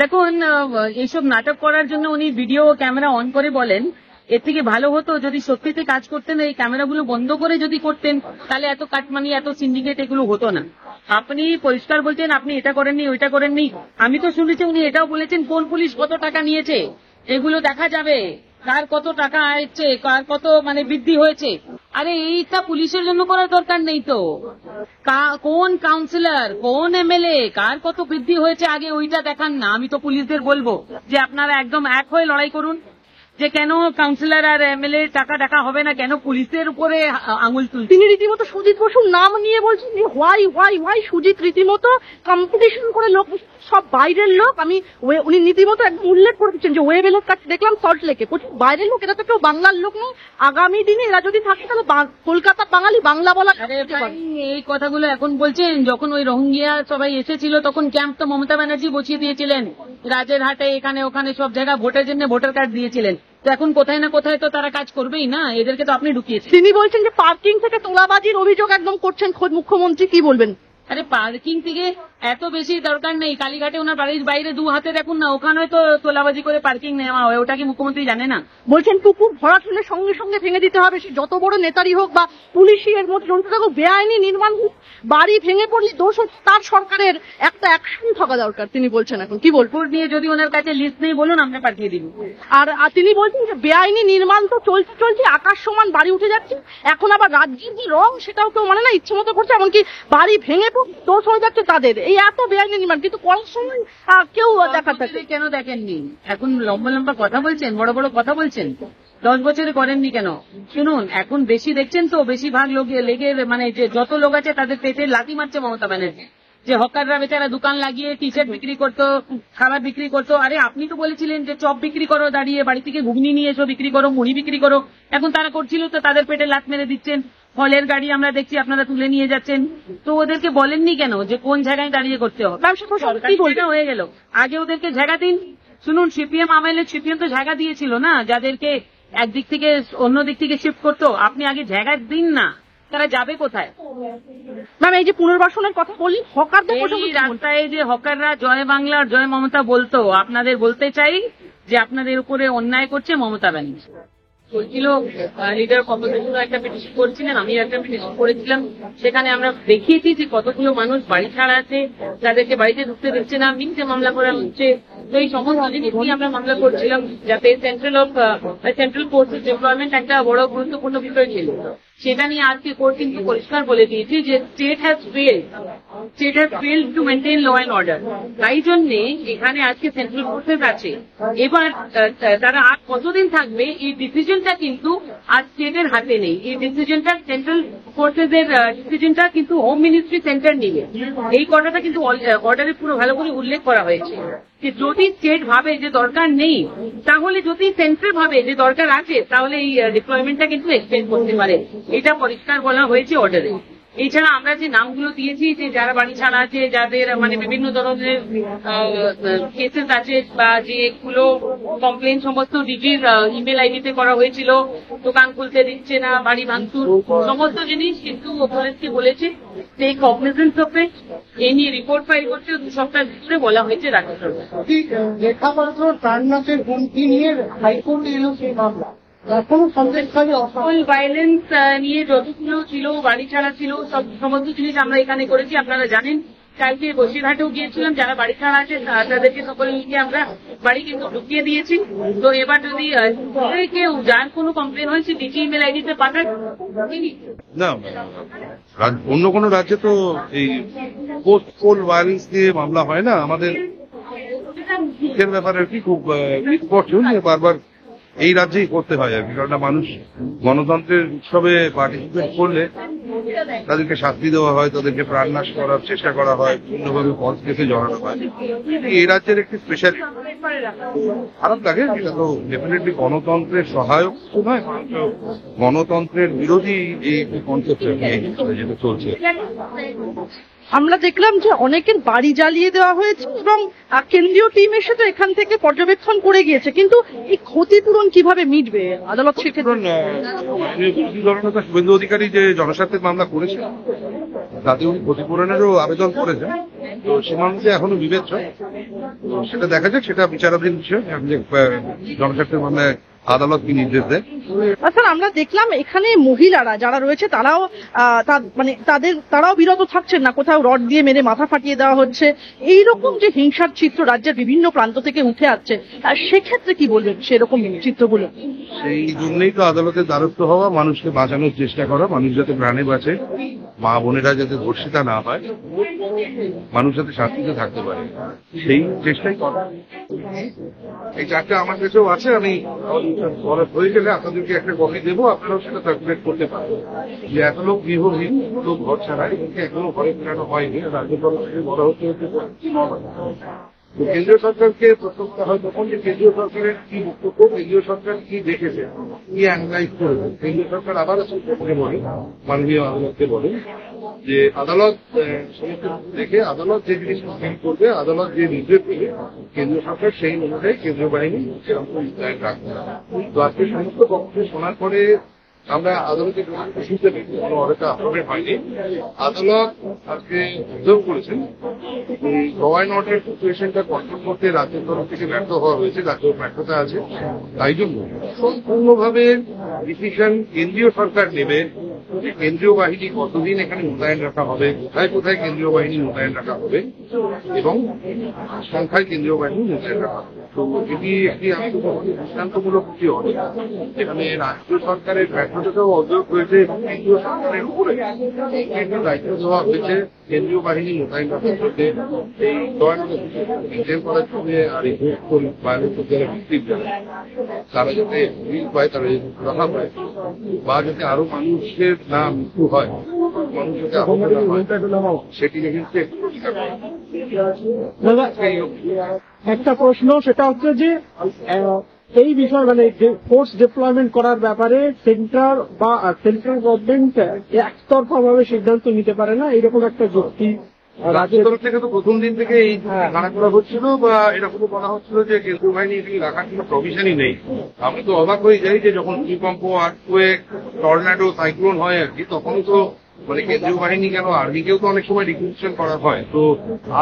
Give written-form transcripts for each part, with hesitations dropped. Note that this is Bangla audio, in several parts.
দেখুন, এইসব নাটক করার জন্য উনি ভিডিও ক্যামেরা অন করে বলেন। এর থেকে ভালো হতো যদি সত্যিতে কাজ করতেন, এই ক্যামেরাগুলো বন্ধ করে যদি করতেন, তাহলে এত কাটমানি, এত সিন্ডিকেট এগুলো হতো না। আপনি পরিষ্কার বলছেন আপনি এটা করেননি, ওইটা করেননি। আমি তো শুনেছি উনি এটাও বলেছেন কোন পুলিশ কত টাকা নিয়েছে, এগুলো দেখা যাবে, কার কত টাকা আসছে, কার কত বৃদ্ধি হয়েছে। আরে এইটা পুলিশের জন্য করার দরকার নেই তো। কোন কাউন্সিলর, কোন এমএলএ, কার কত বৃদ্ধি হয়েছে আগে ওইটা দেখান না। আমি তো পুলিশদের বলবো যে আপনারা একদম এক হয়ে লড়াই করুন, যে কেন কাউন্সিলর আর এমএলএ টাকা দেখা হবে না, কেন পুলিশের উপরে আঙুল তুলছে। তিনি রীতিমতো সুজিত বসুর নাম নিয়ে বলছেন যে হোয়াই সুজিত রীতিমতো কম্পিটিশন করে লোক, সব বাইরের লোক। উনি রীতিমতো একদম উল্লেখ করে দিচ্ছেন যে ওয়েবেলের কাছে দেখলাম সল্ট লেকে প্রচুর বাইরের লোক, এরা তো কেউ বাংলার লোক নেই। আগামী দিনে এরা যদি থাকে তাহলে কলকাতা বাঙালি বাংলা বলা। এই কথাগুলো এখন বলছেন, যখন ওই রোহিঙ্গিয়া সবাই এসেছিল তখন ক্যাম্প তো মমতা ব্যানার্জি বসিয়ে দিয়েছিলেন রাজের হাটে, এখানে ওখানে সব জায়গায় ভোটের জন্য ভোটার কার্ড দিয়েছিলেন। তো এখন কোথায় না কোথায় তো তারা কাজ করবেই না, এদেরকে তো আপনি ঢুকিয়েছেন। তিনি বলছেন যে পার্কিং থেকে তোলাবাজির অভিযোগ একদম করছেন খোদ মুখ্যমন্ত্রী, কি বলবেন? আরে পার্কিং থেকে এত বেশি দরকার নেই, কালীঘাটে ওনার বাড়ির বাইরে 2 হাতে দেখুন না, ওখানে তো তোলাবাজি করে পার্কিং নেওয়া হয়, ওটা কি মুখ্যমন্ত্রী জানে না? বলছেন পুকুর ভরাট হলে সঙ্গে সঙ্গে ভেঙে দিতে হবে, সে যত বড় নেতারই হোক বা পুলিশই এর মধ্যে জড়িত থাকুক, বেআইনি নির্মাণ বাড়ি ভেঙে পড়লে দোষ হচ্ছে তার, সরকারের একটা অ্যাকশন থাকা দরকার তিনি বলছেন। এখন কি বলবো নিয়ে যদি ওনার কাছে লিস্ট নেই বলুন, আমরা পাঠিয়ে দিব। আর তিনি বলছেন যে বেআইনি নির্মাণ তো চলছে আকাশ সমান বাড়ি উঠে যাচ্ছে, এখন আবার রাজ্যের যে রং সেটাও কেউ মানে না, ইচ্ছে মতো করছে, এমনকি বাড়ি ভেঙে দোষ হয়ে যাচ্ছে তাদের। এই এত বেআইনি নির্মাণ কিন্তু করার সময় কেউ দেখাতে কেন দেখেননি? এখন লম্বা লম্বা কথা বলছেন, বড় বড় কথা বলছেন, 10 বছরে করেননি কেন? শুনুন, এখন বেশি দেখছেন তো, বেশিরভাগ লোক লেগে যে যত লোক আছে তাদের পেটে লাথি মারছে মমতা ব্যানার্জি। যে হকাররা বেচারা দোকান লাগিয়ে টি শার্ট বিক্রি করতো, খাবার বিক্রি করতো। আরে আপনি তো বলেছিলেন যে চপ বিক্রি করো, দাঁড়িয়ে বাড়ি থেকে ঘুগনি নিয়ে এসো বিক্রি করো, মুড়ি বিক্রি করো। এখন তারা করছিল তো তাদের পেটে লাথ মেরে দিচ্ছেন। ফলের গাড়ি আমরা দেখছি আপনারা তুলে নিয়ে যাচ্ছেন, তো ওদেরকে বলেননি কেন যে কোন জায়গায় দাঁড়িয়ে করতে হবে? হয়ে গেল, আগে ওদেরকে জায়গা দিন। শুনুন, সিপিএম আমলে সিপিএম তো জায়গা দিয়েছিল না, যাদেরকে একদিক থেকে অন্য দিক থেকে শিফট করতো। আপনি আগে জায়গা দিন না, তারা যাবে কোথায়? ম্যাম, এই যে পুনর্বাসনের কথা বলি, হকারদের রাস্তায় যে হকাররা জয় বাংলা আর জয় মমতা বলতো, আপনাদের বলতে চাই যে আপনাদের উপরে অন্যায় করছে মমতা ব্যানার্জি। বলছিল লিডার কতগুলো একটা পিটিশন করেছিলেন, আমি একটা পিটিশন করেছিলাম, সেখানে আমরা দেখিয়েছি যে কতগুলো মানুষ বাড়ি ছাড়া আছে, তাদেরকে বাড়িতে ঢুকতে দিচ্ছে না, মিথ্যে মামলা করা হচ্ছে। তো এই সমস্ত জিনিস নিয়ে আমরা মামলা করছিলাম, যাতে সেন্ট্রাল ফোর্সেস ডিপ্লয়মেন্ট একটা বড় গুরুত্বপূর্ণ বিষয় ছিল। সেটা নিয়ে আজকে কোর্ট কিন্তু পরিষ্কার বলে দিয়েছে যে state has failed to maintain law and order. তাই জন্যে এখানে আজকে সেন্ট্রাল ফোর্সেস আছে। এবার তারা আর কতদিন থাকবে এই ডিসিশনটা কিন্তু আজ স্টেটের হাতে নেই। এই ডিসিশনটা সেন্ট্রাল ফোর্সেস এর ডিসিশনটা কিন্তু হোম মিনিস্ট্রি সেন্টার নিবে। এই কথাটা কিন্তু অর্ডারে পুরো ভালো করে উল্লেখ করা হয়েছে যে যদি স্টেট ভাবে যে দরকার নেই, তাহলে যদি সেন্ট্রাল ভাবে যে দরকার আছে, তাহলে এই ডিপ্লয়মেন্টটা কিন্তু এক্সটেন্ড করতে পারে। এটা পরিষ্কার বলা হয়েছে অর্ডারে। এছাড়া আমরা যে নামগুলো দিয়েছি, যে যারা বাড়ি ছাড়া আছে, যাদের বিভিন্ন ধরনের কেসেস আছে, বা যেগুলো কমপ্লেন সমস্ত ডিজির ইমেল আইডিতে করা হয়েছিল, দোকান খুলতে দিচ্ছে না, বাড়ি ভাঙচুর, সমস্ত জিনিস কিন্তু পুলিশকে বলেছে টেক কগনিজেন্স অফ ইট। এই নিয়ে রিপোর্ট ফাইল করতে 2 সপ্তাহ ভিতরে বলা হয়েছে রাজ্য সরকার। লেখাপত্র প্রাণনাথের হুমকি নিয়ে হাইকোর্টে এলো সেই মামলা, ভাইলেন্স নিয়ে যতগুলো ছিল, বাড়ি ছাড়া ছিল, সমস্ত জিনিস আমরা এখানে করেছি। আপনারা জানেন কালকে বসিরহাটেও গিয়েছিলাম, যারা বাড়ি ছাড়া আছে তাদেরকে সকলকে আমরা বাড়ি কিন্তু ঢুকিয়ে দিয়েছি। তো এবার যদি কেউ যার কোনো কমপ্লেন হয়েছে ডিজি ইমেল আইডিতে পাঠায় না, অন্য কোনো রাজ্যে তো এই পোস্ট ভায়োলেন্স নিয়ে মামলা হয় না। আমাদের ব্যাপারে খুব বারবার এই রাজ্যেই করতে হয় আর কি, কারণ মানুষ গণতন্ত্রের উৎসবে পার্টিসিপেট করলে তাদেরকে শাস্তি দেওয়া হয়, তাদেরকে প্রাণনাশ করার চেষ্টা করা হয়, বিভিন্নভাবে ফলস কেসে জড়ানো হয়। এই রাজ্যের একটি স্পেশাল খারাপ লাগে। এটা তো ডেফিনেটলি গণতন্ত্রের সহায়ক নয়, গণতন্ত্রের বিরোধী এই কনসেপ্ট যেটা চলছে। আমরা দেখলাম যে অনেকের বাড়ি জ্বালিয়ে দেওয়া হয়েছে এবং কেন্দ্রীয় টিম এসে তো এখান থেকে পর্যবেক্ষণ করে গিয়েছে, কিন্তু এই ক্ষতিপূরণ কিভাবে মিটবে আদালত সেক্ষেত্রে? শুভেন্দু অধিকারী যে জনস্বার্থের মামলা করেছে তাতে উনি ক্ষতিপূরণেরও আবেদন করেছেন, তো সে মামলাতে এখনো বিবেচ্য, তো সেটা দেখা যাক, সেটা বিচারাধীন বিষয়। জনস্বার্থের মামলায় আদালত কি নির্দেশ দেয়। স্যার আমরা দেখলাম এখানে মহিলারা যারা রয়েছে তারাও তারাও বিরত থাকছেন না, কোথাও রড দিয়ে মেরে মাথা ফাটিয়ে দেওয়া হচ্ছে, এইরকম যে হিংসার চিত্র রাজ্যের বিভিন্ন প্রান্ত থেকে উঠে আসছে, সেক্ষেত্রে কি বলবেন সেরকম চিত্রগুলো? সেই জন্যই তো আদালতের দ্বারস্থ হওয়া, মানুষকে বাঁচানোর চেষ্টা করা, মানুষ যাতে প্রাণে বাঁচে, মা বোনেরা যাতে ধর্ষিতা না হয়, মানুষ যাতে শান্তিতে থাকতে পারে, সেই চেষ্টাই করা। এই চারটা আমার কাছেও আছে, আমি হয়ে গেলে আপনাদেরকে একটা কপি দেবো, আপনারাও সেটা সার্কুলেট করতে পারবেন যে এত লোক গৃহহীন, লোক ঘর ছাড়া, এদেরকে এখনো ঘরে ফেরানো হয়নি। রাজ্যের তরফ থেকে বলা হচ্ছে কেন্দ্রীয় সরকারকে প্রশ্নটা হয় তখন যে কেন্দ্রীয় সরকারের কি বক্তব্য, কেন্দ্রীয় সরকার কি দেখেছে, কি অ্যানালাইজ করেছে। কেন্দ্রীয় সরকার আবার বলে, মাননীয় আদালতকে বলে যে আদালত সমস্ত দেখে আদালত যে জিনিসটা ফিল করবে, আদালত যে নির্দেশ দেবে, কেন্দ্রীয় সরকার সেই অনুযায়ী কেন্দ্রীয় বাহিনী সেরকম রাখবে। তো আজকে সমস্ত পক্ষে শোনার পরে আমরা আদালতে শুনতে পেয়েছি, কোনো অনেকটা আপডেট হয়নি। আদালত আজকে অবজার্ভ করেছেন ল অ্যান্ড অর্ডার সিচুয়েশনটা কন্ট্রোল করতে রাজ্যের তরফ থেকে ব্যর্থ হওয়া হয়েছে, রাজ্যের ব্যর্থতা আছে। তাই জন্য সম্পূর্ণভাবে ডিসিশন কেন্দ্রীয় সরকার নেবে যে কেন্দ্রীয় বাহিনী কতদিন এখানে মোতায়েন রাখা হবে, কোথায় কোথায় কেন্দ্রীয় বাহিনী মোতায়েন রাখা হবে এবং সংখ্যায় কেন্দ্রীয় বাহিনী মোতায়েন রাখা হবে। তো এটি একটি আমি দৃষ্টান্তমূলক কিছু হবে যেখানে রাজ্য সরকারের ব্যর্থতাও অভিযোগ হয়েছে এবং কেন্দ্রীয় সরকারের উপরে একটি দায়িত্ব দেওয়া হয়েছে কেন্দ্রীয় বাহিনী মোতায়েন রাখার জন্য, এই মেনটেন করার জন্য। আর এই যারা ভিত্তিক তারা যাতে বিল পায়, তারা যাতে রাখা পায়, বা যাতে আরো মানুষের না মৃত্যু হয়, মানুষ যাতে আহত না হয়, সেটি কিন্তু একটা প্রশ্ন, সেটা হচ্ছে যে এই বিষয় মানে ফোর্স ডিপ্লয়মেন্ট করার ব্যাপারে সেন্ট্রাল গভর্নমেন্ট একতরফা ভাবে সিদ্ধান্ত নিতে পারে না, এরকম একটা যুক্তি রাজ্যের তরফ থেকে তো প্রথম দিন থেকে এই গাড়া করা হচ্ছিল, বা এরকম বলা হচ্ছিল যে কেন্দ্রীয় বাহিনী এখানে রাখার কোনো প্রভিশনই নেই। আমি তো অবাক হয়ে যাই যে যখন ভূমিকম্প, আর্থকুয়েক, টর্নাডো, সাইক্লোন হয় আর কি, তখনই তো মানে কেন্দ্রীয় বাহিনী কেন আর্মিকেও তো অনেক সময় রিক্রুটমেন্ট করা হয়। তো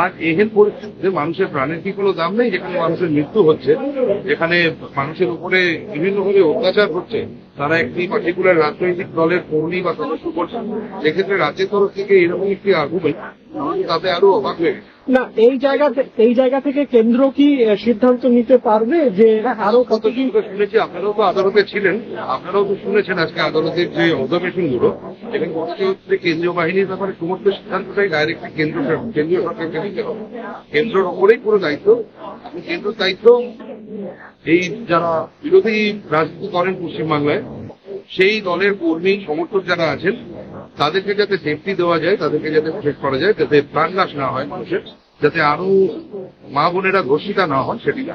আর এহেন পরিস্থিতিতে মানুষের প্রাণের কি কোনো দাম নেই, যেখানে মানুষের মৃত্যু হচ্ছে, যেখানে মানুষের উপরে বিভিন্নভাবে অত্যাচার হচ্ছে, তারা একটি পার্টিকুলার রাজনৈতিক দলের কর্মী বা সদস্য করছে, সেক্ষেত্রে রাজ্যের তরফ থেকে এরকম একটি আর্গুমেন্ট তাতে আরো অবাক হয়ে গেছে। না, এই জায়গা থেকে কেন্দ্র কি সিদ্ধান্ত নিতে পারবে যে আরো কতদিন শুনেছি, আপনারাও তো আদালতে ছিলেন, আপনারাও তো শুনেছেন আজকে আদালতের যে অবজারভেশন গুলো, এখানে হচ্ছে কেন্দ্রীয় বাহিনীর ব্যাপারে সমস্ত সিদ্ধান্তটাই ডাইরেক্টলি কেন্দ্রীয় সরকারকে নিতে হবে। কেন্দ্রের ওপরেই পুরো দায়িত্ব, কেন্দ্রের দায়িত্ব এই যারা বিরোধী রাজনীতি করেন পশ্চিমবাংলায়, সেই দলের কর্মী সমর্থক যারা আছেন তাদেরকে যাতে সেফটি দেওয়া যায়, তাদেরকে যাতে প্রোটেক্ট করা যায়, যাতে প্রাণনাশ না হয় মানুষের, যাতে আরো মা বোনেরা ধর্ষিতা না হয়, সেটি না।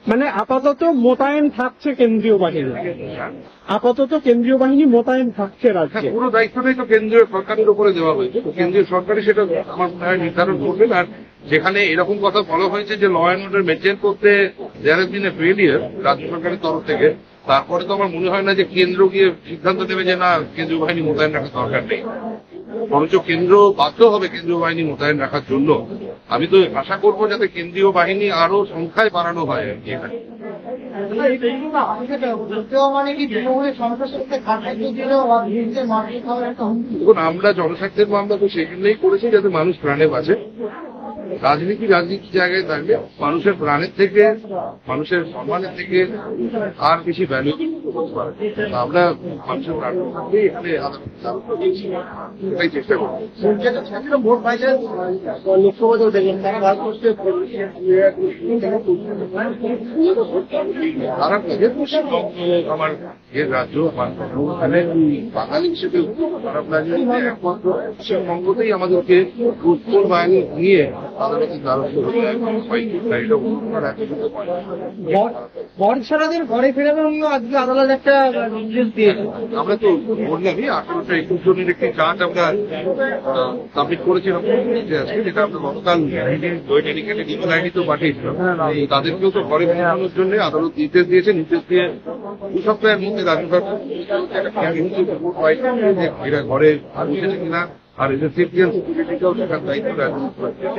মানে আপাতত মোতায়েন থাকছে কেন্দ্রীয় বাহিনী, আপাতত কেন্দ্রীয় বাহিনী মোতায়েন থাকছে রাজ্যে। পুরো দায়িত্বটাই তো কেন্দ্রীয় সরকারের উপরে দেওয়া হয়েছে, তো কেন্দ্রীয় সরকারই সেটা আমার মনে হয় নির্ধারণ করবেন। আর যেখানে এরকম কথা বলা হয়েছে যে ল অ্যান্ড অর্ডার মেনটেন করতে there has been A failure রাজ্য সরকারের তরফ থেকে, তারপরে তো আমার মনে হয় না যে কেন্দ্র গিয়ে সিদ্ধান্ত নেবে যে না কেন্দ্রীয় বাহিনী মোতায়েন রাখার দরকার নেই, বরঞ্চ কেন্দ্র বাধ্য হবে কেন্দ্রীয় বাহিনী মোতায়েন রাখার জন্য। আমি তো আশা করবো যাতে কেন্দ্রীয় বাহিনী আরো সংখ্যায় বাড়ানো হয় আর কি এখানে। দেখুন, আমরা জনস্বার্থের মামলা তো সেই জন্যই করেছি যাতে মানুষ প্রাণে বাঁচে। রাজনীতি জায়গায় থাকলে মানুষের প্রাণের থেকে, মানুষের সম্মানের থেকে আর বেশি ভ্যালু করতে পারে। আমরা মানুষের প্রাণ থাকলে এখানে এটাই চেষ্টা করবো। ভোট পাইছেন লোকসভা দেখলেন, তারা ভারতবর্ষে খারাপ লাগে। পশ্চিমবঙ্গ আমার এর রাজ্য, আমার ওখানে বাঙালি হিসেবে খারাপ লাগে একমাত্র পশ্চিমবঙ্গতেই আমাদেরকে উত্তর বাহিনী নিয়ে আদালতের দ্বারস্থ হতে হয়নি, তাই এটা অন্য রাজ্যগুলো বর্ষারাদের ঘরে ফেরানোর জন্য আজকে আদালত একটা নির্দেশ দিয়েছে। আমরা তো বললামই 1821 জনের একটি চার্জ আমরা সাবমিট করেছিলাম আজকে, যেটা আমরা গতকাল ডেডিকেটেড ইমেল আইডিতেও পাঠিয়েছিলাম। এই তাদেরকেও তো ঘরে ফেরানোর জন্য আদালত নির্দেশ দিয়েছে, নির্দেশ দিয়ে 2 সপ্তাহের মধ্যে রাজ্য সরকার এরা ঘরে পৌঁছেছে কিনা আর রেসিপিয়েন্ট সিকিউরিটিটাও দেখার দায়িত্ব রাজ্য সরকার।